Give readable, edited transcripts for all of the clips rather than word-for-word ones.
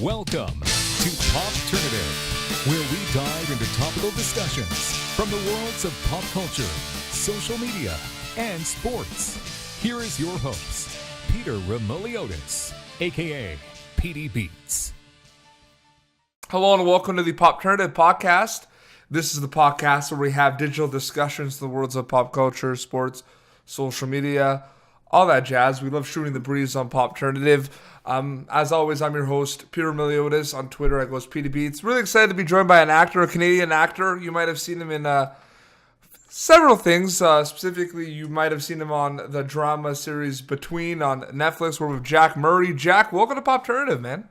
Welcome to Popternative, where we dive into topical discussions from the worlds of pop culture, social media, and sports. Here is your host, Peter Remoliotis, aka PD Beats. Hello and welcome to the Popternative podcast. This is the podcast where we have digital discussions in the worlds of pop culture, sports, social media, all that jazz. We love shooting the breeze on Popternative. As always, I'm your host, Peter Remoliotis. On Twitter, I go as PD Beats. Really excited to be joined by an actor, a Canadian actor. You might have seen him in several things. Specifically, you might have seen him on the drama series Between on Netflix. We're with Jack Murray. Jack, welcome to Popternative, man.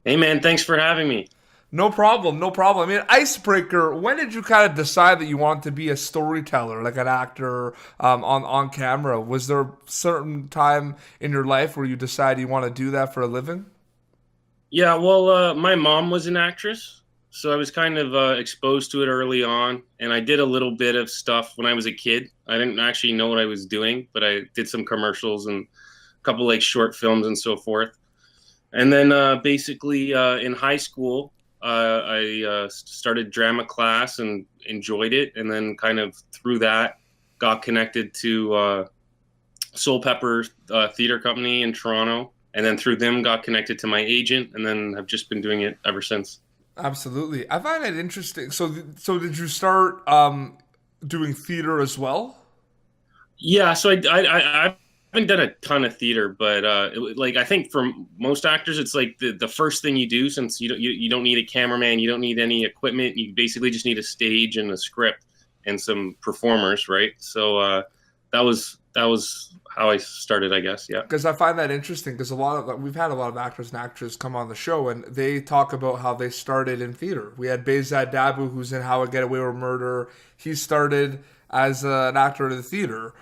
Hey, man, thanks for having me. No problem. I mean, icebreaker, when did you kind of decide that you wanted to be a storyteller, like an actor on camera? Was there a certain time in your life where you decided you want to do that for a living? Yeah, well, my mom was an actress, so I was kind of exposed to it early on, and I did a little bit of stuff when I was a kid. I didn't actually know what I was doing, but I did some commercials and a couple like short films and so forth. And then basically in high school, I started drama class and enjoyed it, and then kind of through that got connected to Soul Pepper Theater Company in Toronto, and then through them got connected to my agent, and then I've just been doing it ever since. Absolutely. I find it interesting. So did you start doing theater as well? Yeah, so I haven't done a ton of theater, but I think for most actors, it's like the first thing you do, since you don't need a cameraman, you don't need any equipment, you basically just need a stage and a script and some performers, right? So that was how I started, I guess. Yeah. Because I find that interesting because we've had a lot of actors and actresses come on the show and they talk about how they started in theater. We had Behzad Dabu, who's in How I Get Away with Murder. He started as an actor in the theater.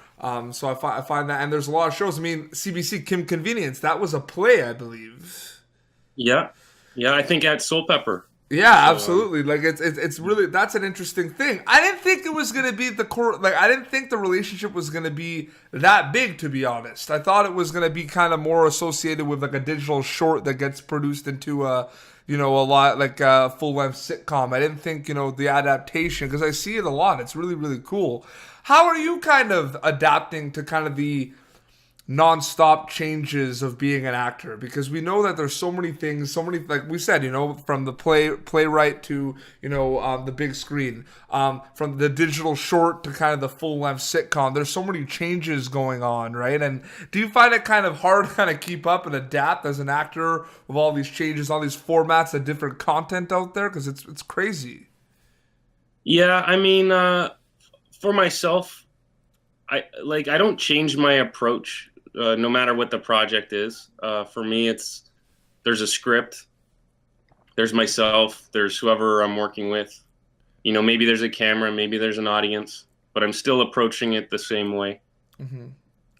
So I find that, and there's a lot of shows. I mean, CBC Kim Convenience, that was a play, I believe. Yeah, I think at Soul Pepper. Yeah, absolutely. Like it's really, that's an interesting thing. I didn't think it was gonna be the core. Like I didn't think the relationship was gonna be that big, to be honest. I thought it was gonna be kind of more associated with like a digital short that gets produced into a lot like a full-length sitcom. I didn't think the adaptation, because I see it a lot. It's really, really cool. How are you kind of adapting to kind of the non-stop changes of being an actor? Because we know that there's so many things, like we said, from the playwright to the big screen, from the digital short to kind of the full-length sitcom. There's so many changes going on, right? And do you find it kind of hard to kind of keep up and adapt as an actor with all these changes, all these formats and different content out there? Because it's crazy. Yeah, I mean, for myself, I don't change my approach. No matter what the project is. For me, there's a script, there's myself, there's whoever I'm working with. Maybe there's a camera, maybe there's an audience, but I'm still approaching it the same way. Mm-hmm.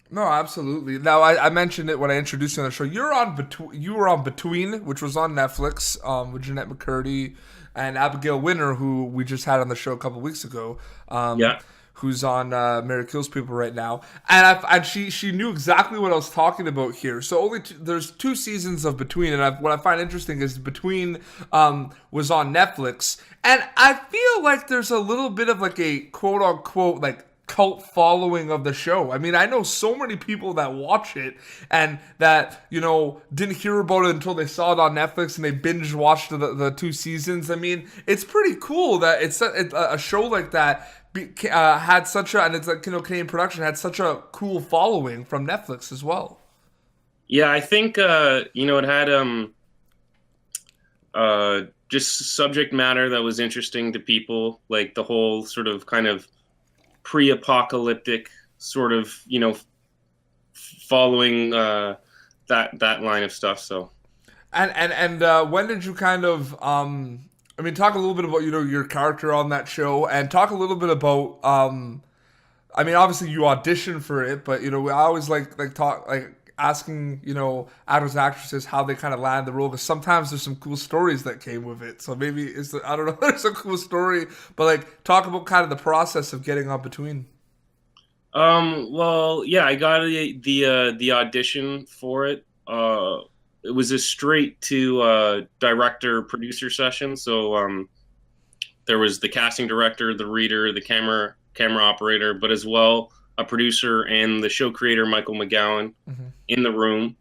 No, absolutely. Now, I mentioned it when I introduced you on the show. You were on Between, which was on Netflix, with Jeanette McCurdy and Abigail Winter, who we just had on the show a couple weeks ago. Yeah. Who's on Mary Kills People right now, and she knew exactly what I was talking about here. So there's 2 seasons of Between, and what I find interesting is Between was on Netflix, and I feel like there's a little bit of like a quote unquote like cult following of the show. I mean, I know so many people that watch it and that didn't hear about it until they saw it on Netflix and they binge watched the 2 seasons. I mean, it's pretty cool that it's a show like that had such a, and it's like Canadian production, had such a cool following from Netflix as well. Yeah, I think it had just subject matter that was interesting to people, like the whole sort of kind of pre-apocalyptic sort of following that line of stuff. So and when did you kind of talk a little bit about your character on that show, and talk a little bit about obviously you auditioned for it, but I always like asking actors and actresses how they kind of land the role, because sometimes there's some cool stories that came with it. So maybe I don't know, there's a cool story, but like talk about kind of the process of getting on Between. Well, yeah, I got the audition for it it was a straight to director producer session. So there was the casting director, the reader, the camera operator, but as well a producer and the show creator Michael McGowan in the room,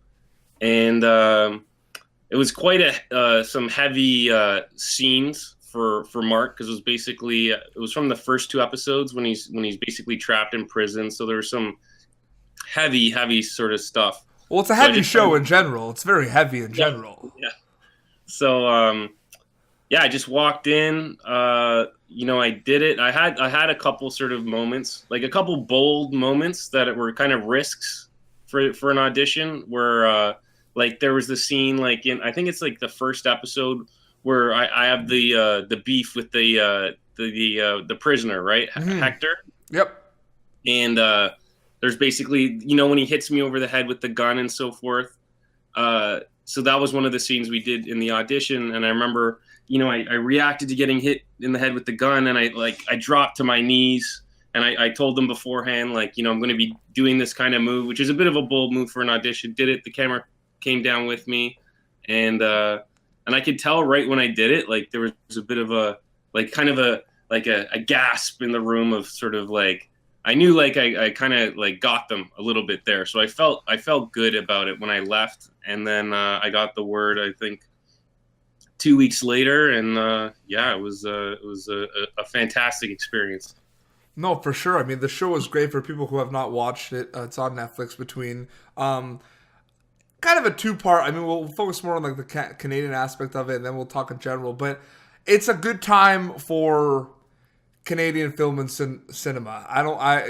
and it was quite some heavy scenes for Mark, because it was basically it was from the first 2 episodes when he's basically trapped in prison. So there was some heavy sort of stuff. Well, it's a heavy show in general. It's very heavy in general. Yeah. So I just walked in. I did it. I had a couple sort of moments, like a couple bold moments that were kind of risks for an audition, where like there was the scene, like I think it's like the first episode, where I have the beef with the prisoner, right? Hector. Yep. And there's basically, when he hits me over the head with the gun and so forth. So that was one of the scenes we did in the audition. And I remember, I reacted to getting hit in the head with the gun, and I dropped to my knees, and I told them beforehand, like, I'm going to be doing this kind of move, which is a bit of a bold move for an audition. Did it. The camera came down with me, and I could tell right when I did it, like there was a bit of a, like kind of a gasp in the room of sort of like, I knew like I kind of like got them a little bit there. So I felt good about it when I left. And then I got the word, I think 2 weeks later. And it was a fantastic experience. No, for sure. I mean, the show is great for people who have not watched it. It's on Netflix between kind of a 2-part. I mean, we'll focus more on like the Canadian aspect of it, and then we'll talk in general. But it's a good time for Canadian film and cinema.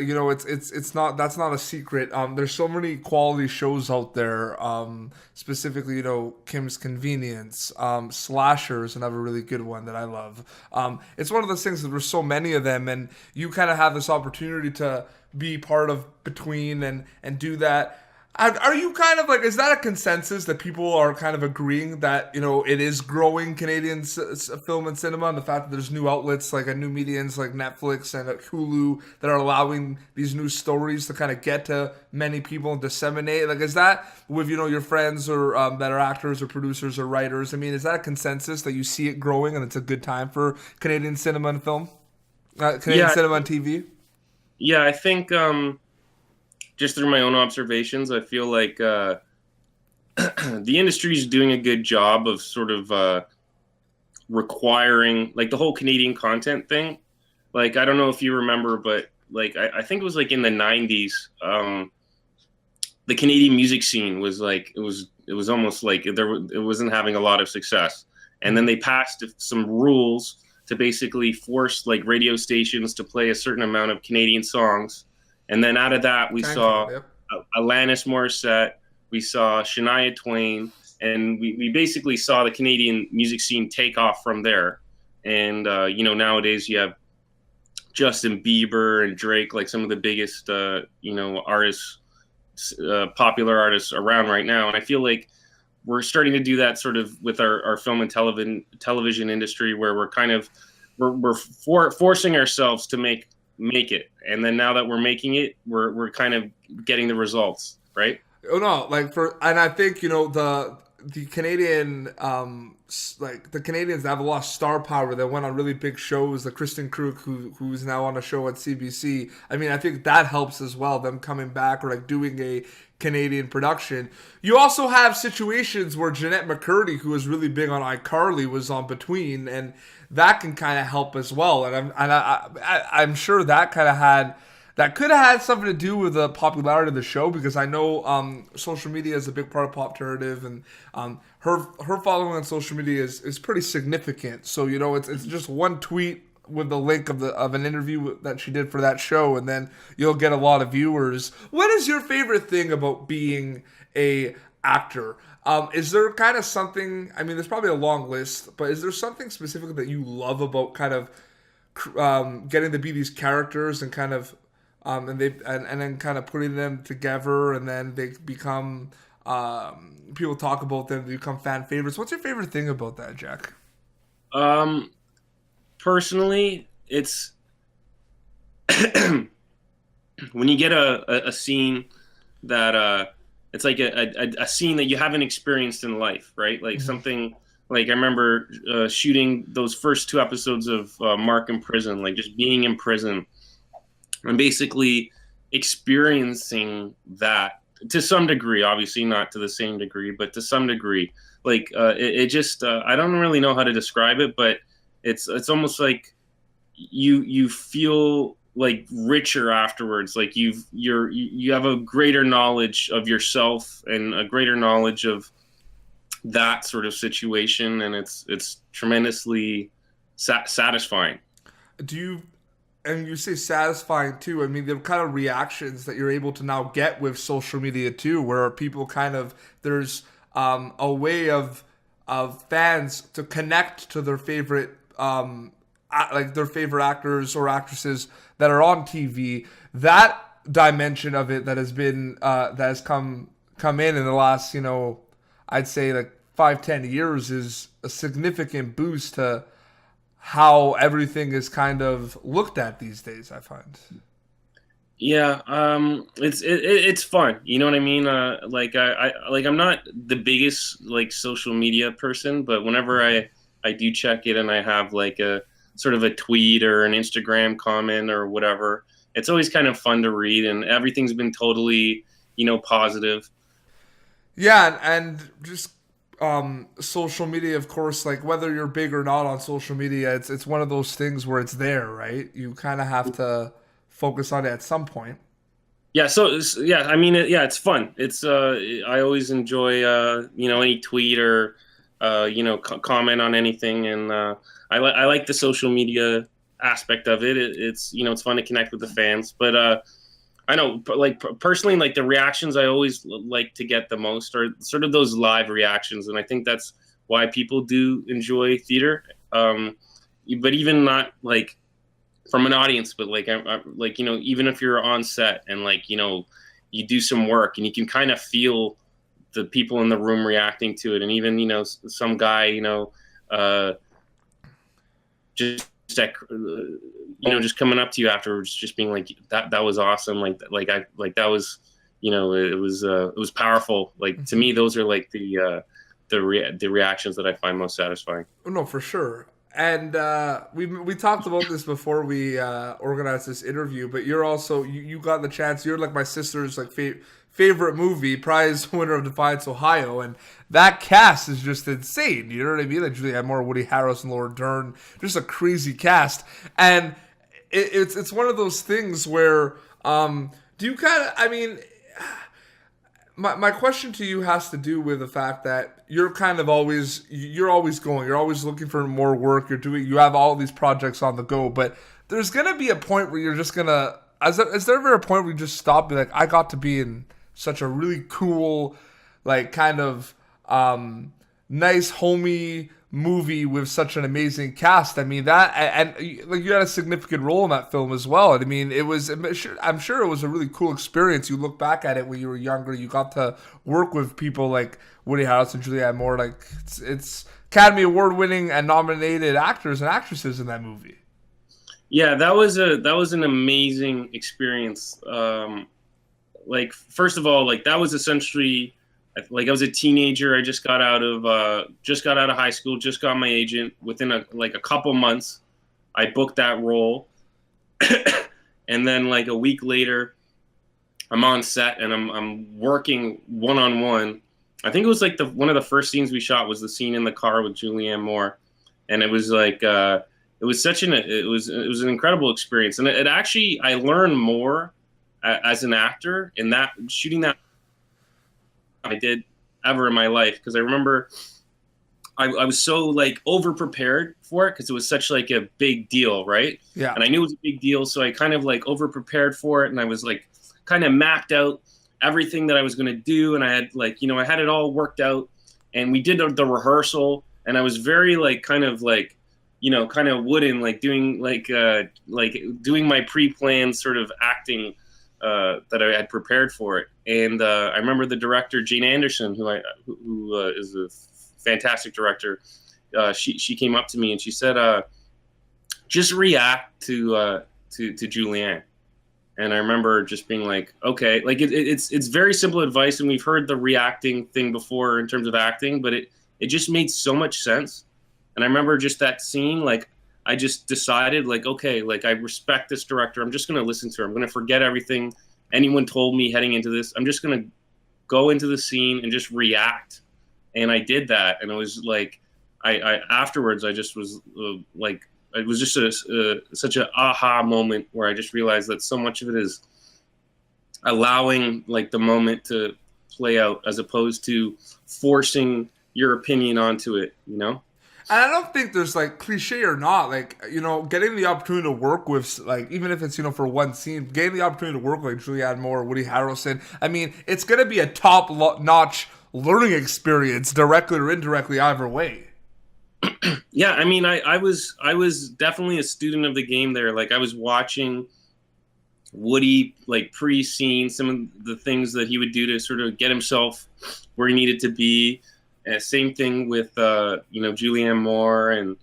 It's not, that's not a secret. There's so many quality shows out there. Specifically, Kim's Convenience, Slasher is another really good one that I love. It's one of those things that there's so many of them, and you kind of have this opportunity to be part of between and do that. Are you kind of like, is that a consensus that people are kind of agreeing that, it is growing Canadian film and cinema, and the fact that there's new outlets like new mediums like Netflix and Hulu that are allowing these new stories to kind of get to many people and disseminate? Like, is that with, your friends or that are actors or producers or writers? I mean, is that a consensus that you see it growing and it's a good time for Canadian cinema and film? Cinema and TV? Yeah, I think... just through my own observations, I feel like the industry is doing a good job of sort of requiring, like, the whole Canadian content thing. Like, I don't know if you remember, but like I think it was like in the 90s, the Canadian music scene was like, it was almost like it wasn't having a lot of success. And then they passed some rules to basically force like radio stations to play a certain amount of Canadian songs. And then out of that, we saw Alanis Morissette, we saw Shania Twain, and we basically saw the Canadian music scene take off from there. And, nowadays you have Justin Bieber and Drake, like some of the biggest, artists, popular artists around right now. And I feel like we're starting to do that sort of with our film and television industry, where we're kind of, we're forcing ourselves to make it, and then now that we're making it, we're kind of getting the results, right? Oh no, and I think the Canadian the Canadians have a lot of star power that went on really big shows, like Kristen Krug, who's now on a show at CBC. I mean, I think that helps as well, them coming back or like doing a Canadian production. You also have situations where Jeanette McCurdy, who was really big on iCarly, was on Between, and that can kind of help as well. And I'm sure that could have had something to do with the popularity of the show, because I know social media is a big part of Pop Turnative, and her following on social media is pretty significant. So it's just one tweet with the link of an interview that she did for that show, and then you'll get a lot of viewers. What is your favorite thing about being a actor? Is there kind of something, I mean, there's probably a long list, but is there something specific that you love about kind of getting to be these characters and kind of and then kind of putting them together, and then they become people talk about them, they become fan favorites? What's your favorite thing about that, Jack? Personally, it's when you get a scene that it's like a scene that you haven't experienced in life, right? Like something like I remember shooting those first 2 episodes of Mark in prison, like just being in prison and basically experiencing that to some degree, obviously not to the same degree, but to some degree. Like it just I don't really know how to describe it, but it's almost like you feel like richer afterwards. Like you have a greater knowledge of yourself and a greater knowledge of that sort of situation, and it's tremendously satisfying. Do you, and you say satisfying too, I mean, the kind of reactions that you're able to now get with social media too, where people kind of, there's a way of fans to connect to their favorite like their favorite actors or actresses that are on TV. That dimension of it that has been that has come in the last, I'd say like 5-10 years is a significant boost to how everything is kind of looked at these days, I find. Yeah, it's fun. You know what I mean? Like I'm not the biggest like social media person, but whenever I do check it and I have like a sort of a tweet or an Instagram comment or whatever, it's always kind of fun to read, and everything's been totally, positive. Yeah, and just social media, of course, like whether you're big or not on social media, it's one of those things where it's there, right? You kind of have to focus on it at some point. Yeah, so yeah, I mean, it's fun. It's I always enjoy any tweet or comment on anything, and I like the social media aspect of it. It's fun to connect with the fans, but I know, like personally, like the reactions I always like to get the most are sort of those live reactions, and I think that's why people do enjoy theater. But even not like from an audience, but like like even if you're on set and like you do some work and you can kind of feel the people in the room reacting to it, and even some guy just just coming up to you afterwards, just being like that was awesome, like that was it was powerful. Like to me, those are like the reactions that I find most satisfying. No, for sure. And we talked about this before we organized this interview, but you're also you got the chance. You're like my sister's like favorite movie, Prize Winner of Defiance, Ohio, and that cast is just insane. You know what I mean? Like Julianne Moore, Woody Harrelson, Laura Dern, just a crazy cast. And it's one of those things where do you kind of, I mean, my question to you has to do with the fact that you're always going, you're always looking for more work, you have all these projects on the go, but there's gonna be a point where you're just gonna, is there ever a point where you just stop and be like, I got to be in such a really cool, like kind of nice homey movie with such an amazing cast? I mean, that, and like you had a significant role in that film as well. And I mean, I'm sure it was a really cool experience. You look back at it when you were younger, you got to work with people like Woody Harrelson, Julianne Moore, like it's Academy Award winning and nominated actors and actresses in that movie. Yeah, that was an amazing experience. Like first of all, like that was essentially, like I was a teenager. I just got out of high school. Just got my agent. Within a couple months, I booked that role, and then like a week later, I'm on set and I'm working one-on-one. I think it was like one of the first scenes we shot was the scene in the car with Julianne Moore, and it was like it was an incredible experience, and it actually, I learned more as an actor in that shooting that I did ever in my life, because I remember I was so like over prepared for it because it was such like a big deal, right? Yeah. And I knew it was a big deal, so I kind of like over prepared for it, and I was like kind of mapped out everything that I was going to do, and I had like I had it all worked out, and we did the rehearsal, and I was very like kind of wooden, like doing like doing my pre-planned sort of acting that I had prepared for it. And I remember the director, Jane Anderson, who is a fantastic director. She came up to me and she said, "Just react to Julianne." And I remember just being like, okay, like it's very simple advice, and we've heard the reacting thing before in terms of acting, but it just made so much sense. And I remember just that scene, like I just decided, like, okay, like I respect this director. I'm just gonna listen to her. I'm gonna forget everything anyone told me heading into this. I'm just gonna go into the scene and just react. And I did that, and it was like, I afterwards I just was like, it was just such an aha moment where I just realized that so much of it is allowing like the moment to play out as opposed to forcing your opinion onto it, you know? And I don't think there's like cliche or not, like, you know, getting the opportunity to work with, like, even if it's, you know, for one scene, getting the opportunity to work with like Julianne Moore, Woody Harrelson. I mean, it's going to be a top notch learning experience directly or indirectly either way. Yeah, I mean, I was definitely a student of the game there. Like I was watching Woody like pre-scene some of the things that he would do to sort of get himself where he needed to be. Same thing with you know, Julianne Moore, and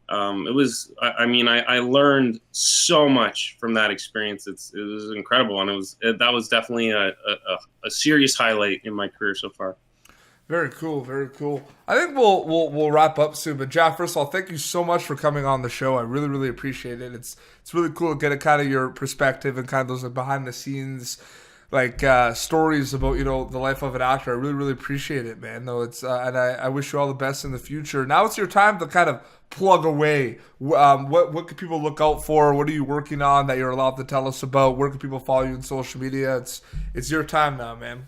it was. I mean, I learned so much from that experience. It was incredible, and that was definitely a serious highlight in my career so far. Very cool, very cool. I think we'll wrap up soon. But Jack, first of all, thank you so much for coming on the show. I really, really appreciate it. It's really cool to get a kind of your perspective and kind of those like behind the scenes like stories about, you know, the life of an actor. I really, really appreciate it, man. No, it's and I wish you all the best in the future. Now it's your time to kind of plug away. What can people look out for? What are you working on that you're allowed to tell us about? Where can people follow you on social media? It's your time now, man.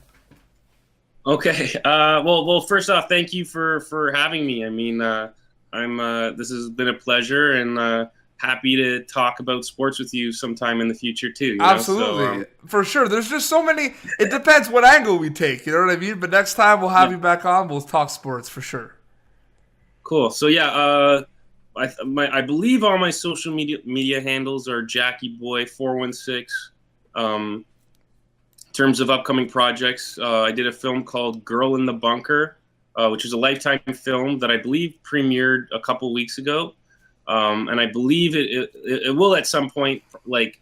Okay. Well, first off, thank you for having me. I mean, this has been a pleasure, and happy to talk about sports with you sometime in the future too. You know? Absolutely. For sure. There's just so many. It depends what angle we take. You know what I mean? But next time we'll have you back on. We'll talk sports for sure. Cool. So yeah, I believe all my social media handles are JackieBoy416. In terms of upcoming projects, I did a film called Girl in the Bunker, which is a Lifetime film that I believe premiered a couple weeks ago. And I believe it will at some point, like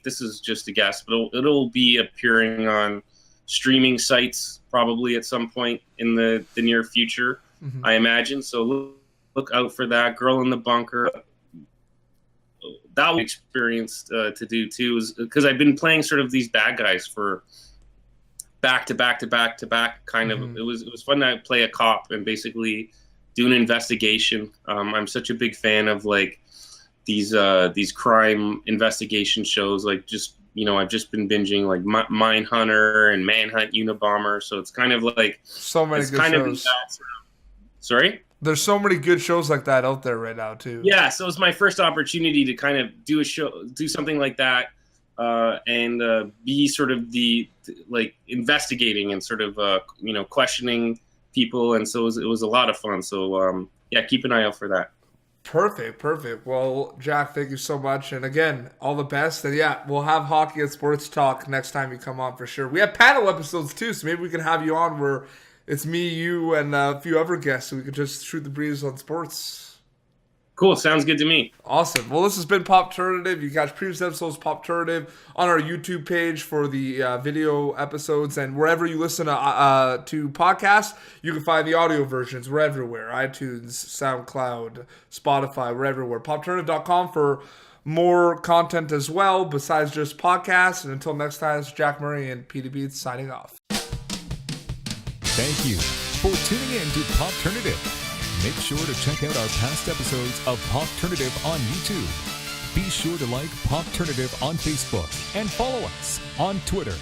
this is just a guess, but it'll be appearing on streaming sites probably at some point in the near future, I imagine. So look out for that. Girl in the Bunker. That was experience to do too, is because I've been playing sort of these bad guys for back to back kind of. It was fun to play a cop and basically do an investigation. I'm such a big fan of like these crime investigation shows. Like, just, you know, I've just been binging like Mindhunter and Manhunt Unabomber. So it's kind of like so many good shows. Sorry? There's so many good shows like that out there right now too. Yeah, so it's my first opportunity to kind of do something like that, and be sort of the like investigating and sort of you know, questioning people, and so it was a lot of fun. So yeah, keep an eye out for that. Perfect. Well, Jack, thank you so much, and again, all the best. And yeah, we'll have Hockey and Sports Talk next time you come on for sure. We have panel episodes too, so maybe we can have you on where it's me, you, and a few other guests, so we could just shoot the breeze on sports. Cool, sounds good to me. Awesome. Well, this has been Popternative. You catch previous episodes Popternative on our YouTube page for the video episodes, and wherever you listen to podcasts, you can find the audio versions. We're everywhere: iTunes, SoundCloud, Spotify. We're everywhere. Popternative.com for more content as well, besides just podcasts. And until next time, it's Jack Murray and Petey Beats signing off. Thank you for tuning in to Popternative. Make sure to check out our past episodes of Popternative on YouTube. Be sure to like Popternative on Facebook and follow us on Twitter.